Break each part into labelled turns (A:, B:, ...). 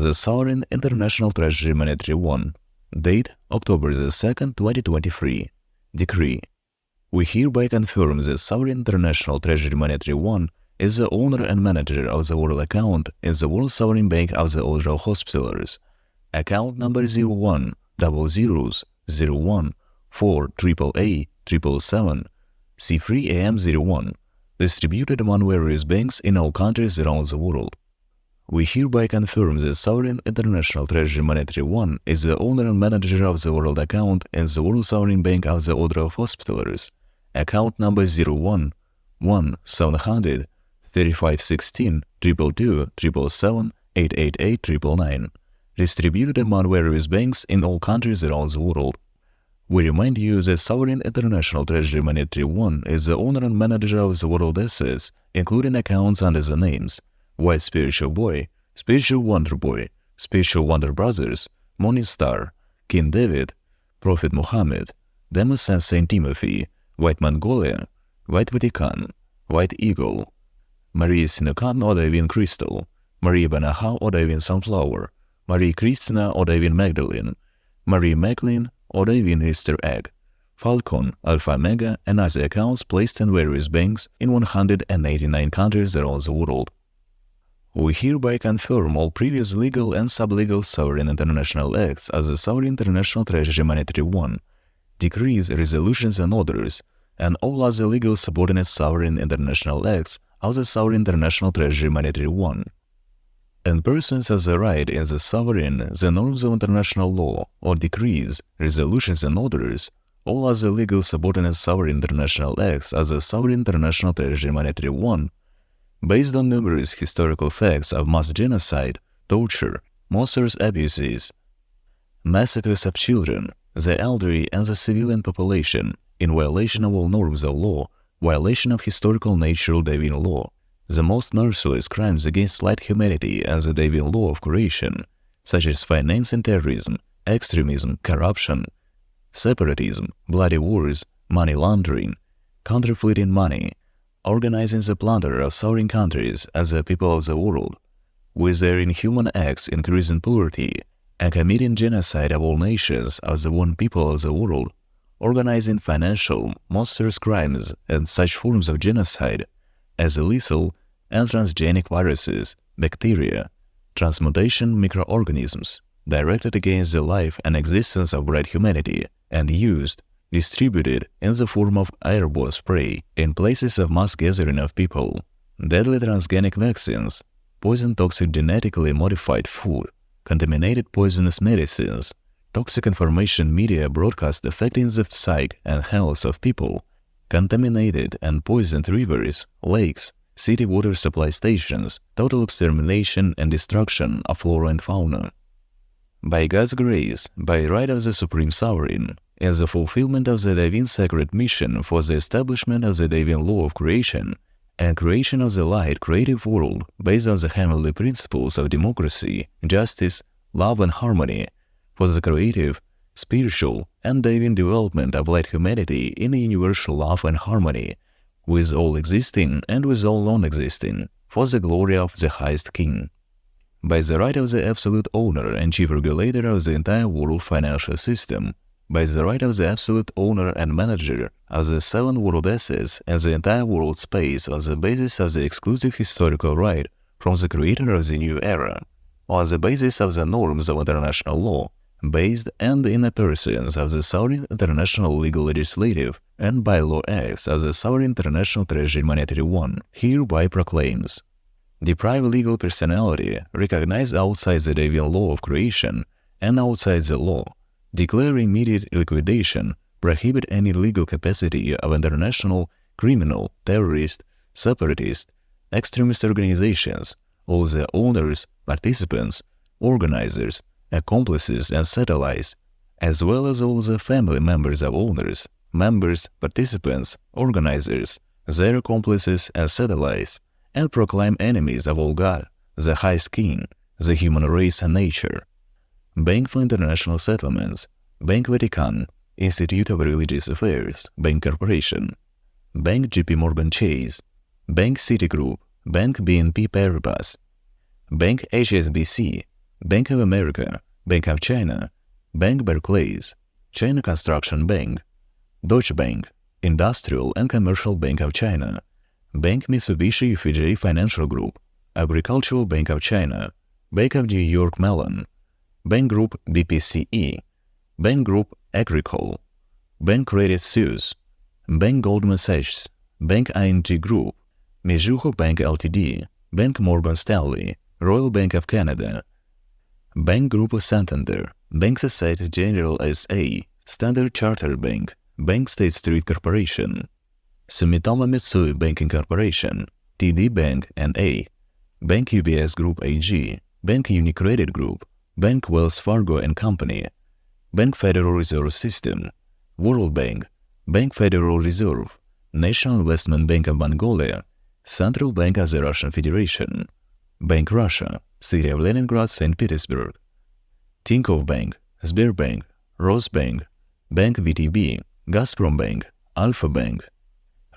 A: the Sovereign International Treasury M1. Date October 2nd, 2023. Decree. We hereby confirm that Sovereign International Treasury M1 is the owner and manager of the World Account in the World Sovereign Bank of the Order of Hospitallers. Account number 010001488877 C3AM01, distributed among various banks in all countries around the world. We hereby confirm that Sovereign International Treasury M1 is the owner and manager of the World Account in the World Sovereign Bank of the Order of Hospitallers. Account number 0117162277888899, distributed among various banks in all countries around the world. We remind you that Sovereign International Treasury M1 is the owner and manager of the world assets, including accounts under the names White Spiritual Boy, Spiritual Wonder Boy, Spiritual Wonder Brothers, Morning Star, King David, Prophet Muhammad, Demas and Saint Timothy, White Mongolia, White Vatikan, White Eagle, Maria Sinukan or Divine Crystal, Maria Banaha or Divine Sunflower, Maria Christina or Divine Magdalene, Maria Maclean or Divine Easter Egg, Falcon, Alpha Mega, and other accounts placed in various banks in 189 countries around the world. We hereby confirm all previous legal and sublegal sovereign international acts of the Sovereign International Treasury M1, decrees, resolutions, and orders, and all other legal subordinate sovereign international acts of the Sovereign International Treasury M1. And persons have the right in the sovereign, the norms of international law, or decrees, resolutions, and orders, all other legal subordinate sovereign international acts of the Sovereign International Treasury M1, based on numerous historical facts of mass genocide, torture, monstrous abuses, massacres of children, the elderly, and the civilian population, in violation of all norms of law, violation of historical natural divine law, the most merciless crimes against light humanity and the divine law of creation, such as financing terrorism, extremism, corruption, separatism, bloody wars, money laundering, counterfeiting money, organizing the plunder of sovereign countries and the people of the world, with their inhuman acts increasing poverty, and committing genocide of all nations of the one people of the world, organizing financial, monstrous crimes and such forms of genocide as lethal and transgenic viruses, bacteria, transmutation microorganisms, directed against the life and existence of bright humanity, and used, distributed in the form of airborne spray in places of mass gathering of people, deadly transgenic vaccines, poison toxic genetically modified food, contaminated poisonous medicines, toxic information media broadcast affecting the psyche and health of people, contaminated and poisoned rivers, lakes, city water supply stations, total extermination and destruction of flora and fauna. By God's grace, by right of the Supreme Sovereign, in the fulfillment of the divine sacred mission for the establishment of the divine law of creation and creation of the light creative world based on the heavenly principles of democracy, justice, love, and harmony, for the creative, spiritual, and divine development of light humanity in universal love and harmony, with all existing and with all non-existing, for the glory of the highest King. By the right of the absolute owner and chief regulator of the entire world financial system, by the right of the absolute owner and manager of the 7 world assets and the entire world space on the basis of the exclusive historical right from the creator of the new era, on the basis of the norms of international law, based and in the persons of the Sovereign International Legal Legislative and Bylaw Acts of the Sovereign International Treasury M1, hereby proclaims: deprive legal personality recognized outside the divine law of creation and outside the law, declare immediate liquidation, prohibit any legal capacity of international, criminal, terrorist, separatist, extremist organizations, all the owners, participants, organizers, accomplices, and satellites, as well as all the family members of owners, members, participants, organizers, their accomplices, and satellites, and proclaim enemies of all God, the highest King, the human race and nature. Bank for International Settlements, Bank Vatikan, Institute of Religious Affairs, Bank Corporation, Bank JPMorgan Chase, Bank Citigroup, Bank BNP Paribas, Bank HSBC, Bank of America, Bank of China, Bank Barclays, China Construction Bank, Deutsche Bank, Industrial and Commercial Bank of China, Bank Mitsubishi UFJ Financial Group, Agricultural Bank of China, Bank of New York Mellon, Bank Group BPCE, Bank Group Agricole, Bank Credit Suisse, Bank Goldman Sachs, Bank ING Group, Mizuho Bank Ltd, Bank Morgan Stanley, Royal Bank of Canada, Bank Group Santander, Bank Society Generale S.A., Standard Chartered Bank, Bank State Street Corporation, Sumitomo Mitsui Banking Corporation, TD Bank N.A., Bank UBS Group AG, Bank UniCredit Group, Bank Wells Fargo and Company, Bank Federal Reserve System, World Bank, Bank Federal Reserve, National Investment Bank of Mongolia, Central Bank of the Russian Federation, Bank Russia, City of Leningrad, St. Petersburg, Tinkoff Bank, Sberbank, Rosbank, Bank VTB, Gazprom Bank, Alpha Bank,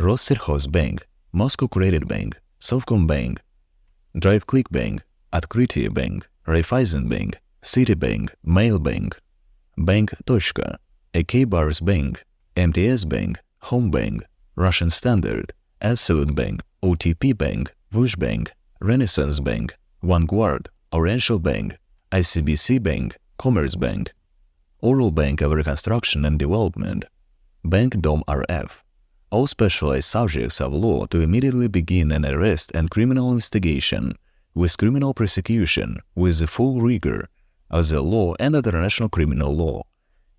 A: Rossельхозbank, Moscow Credit Bank, Sovcombank, DriveClick Bank, Открытие Bank, Raiffeisen Bank, Citibank, Mailbank, Bank Tochka, AK Bars Bank, MTS Bank, Home Bank, Russian Standard, Absolute Bank, OTP Bank, Vush Bank, Renaissance Bank, Vanguard, Oriental Bank, ICBC Bank, Commerce Bank, Oral Bank of Reconstruction and Development, Bank Dom RF, all specialized subjects of law to immediately begin an arrest and criminal investigation with criminal prosecution with the full rigor of the law and international criminal law,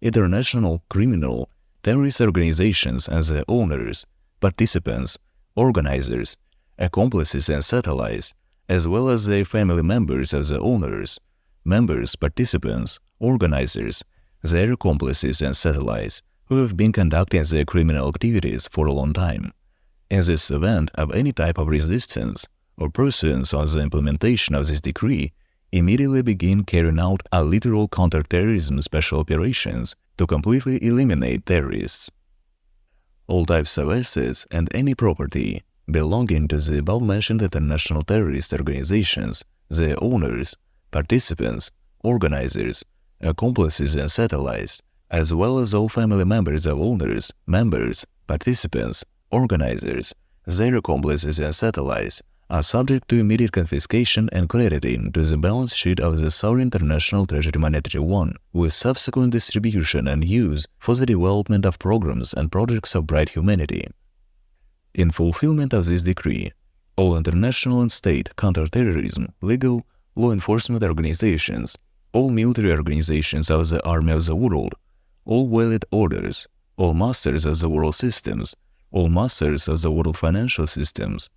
A: international criminal terrorist organizations and their owners, participants, organizers, accomplices and satellites, as well as their family members of the owners, members, participants, organizers, their accomplices and satellites who have been conducting their criminal activities for a long time. In this event of any type of resistance or pursuance of the implementation of this decree, immediately begin carrying out a literal counter-terrorism special operations to completely eliminate terrorists. All types of assets and any property belonging to the above-mentioned international terrorist organizations, their owners, participants, organizers, accomplices and satellites, as well as all family members of owners, members, participants, organizers, their accomplices and satellites, are subject to immediate confiscation and crediting to the balance sheet of the Sovereign International Treasury Monetary I, with subsequent distribution and use for the development of programs and projects of bright humanity. In fulfillment of this decree, all international and state counterterrorism, legal, law enforcement organizations, all military organizations of the Army of the World, all valid orders, all masters of the world systems, all masters of the world financial systems,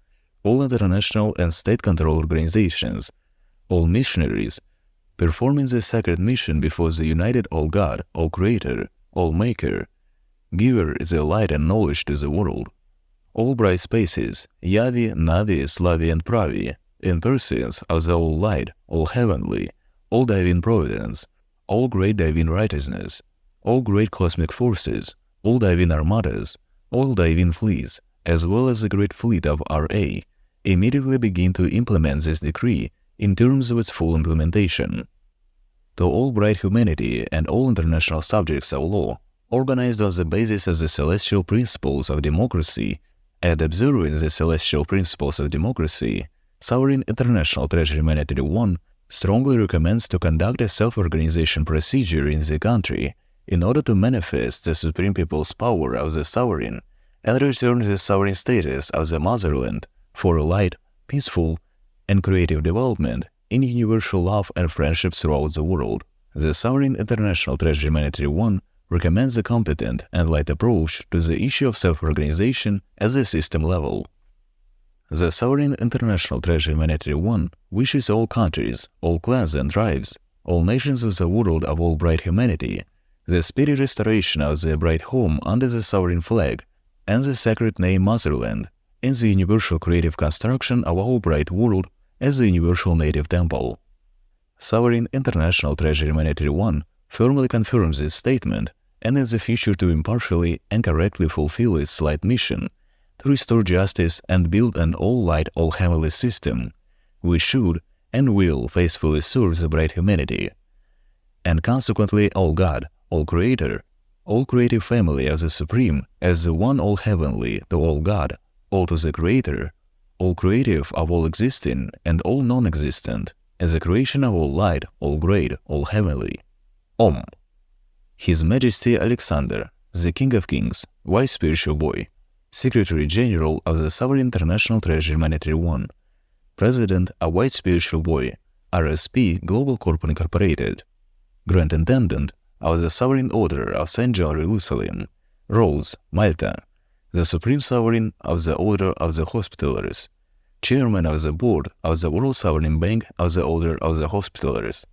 A: all international and state-controlled organizations, all missionaries, performing the sacred mission before the united All God, All Creator, All Maker, giver the light and knowledge to the world, all bright spaces, Yavi, Navi, Slavi and Pravi, in persons of the All Light, All Heavenly, All Divine Providence, All Great Divine Righteousness, all great cosmic forces, all divine armadas, all divine fleets, as well as the great fleet of RA, immediately begin to implement this decree in terms of its full implementation. To all bright humanity and all international subjects of law, organized on the basis of the celestial principles of democracy and observing the celestial principles of democracy, Sovereign International Treasury Monetary I strongly recommends to conduct a self-organization procedure in the country in order to manifest the supreme people's power of the sovereign and return the sovereign status of the motherland for a light, peaceful, and creative development in universal love and friendship throughout the world. The Sovereign International Treasury Monetary I recommends a competent and light approach to the issue of self-organization at the system level. The Sovereign International Treasury Monetary I wishes all countries, all clans and tribes, all nations of the world of all bright humanity, the speedy restoration of the bright home under the sovereign flag and the sacred name Motherland, in the universal creative construction of our bright world as the universal native temple. Sovereign International Treasury Monetary I firmly confirms this statement and in the future to impartially and correctly fulfill its slight mission to restore justice and build an all-light, all-heavenly system, we should, and will faithfully serve the bright humanity, and consequently all God, all Creator, all creative family of the Supreme as the one all heavenly, the all God, all to the Creator, all creative of all existing and all non-existent, as the creation of all light, all great, all heavenly. Om. His Majesty Alexander, the King of Kings, Vice Spiritual Boy, Secretary General of the Sovereign International Treasury M1, President of White Spiritual Boy, RSP Global Corp Incorporated, Grand Intendant of the Sovereign Order of St. John Jerusalem, Rhodes, Malta, the Supreme Sovereign of the Order of the Hospitallers, Chairman of the Board of the World Sovereign Bank of the Order of the Hospitallers,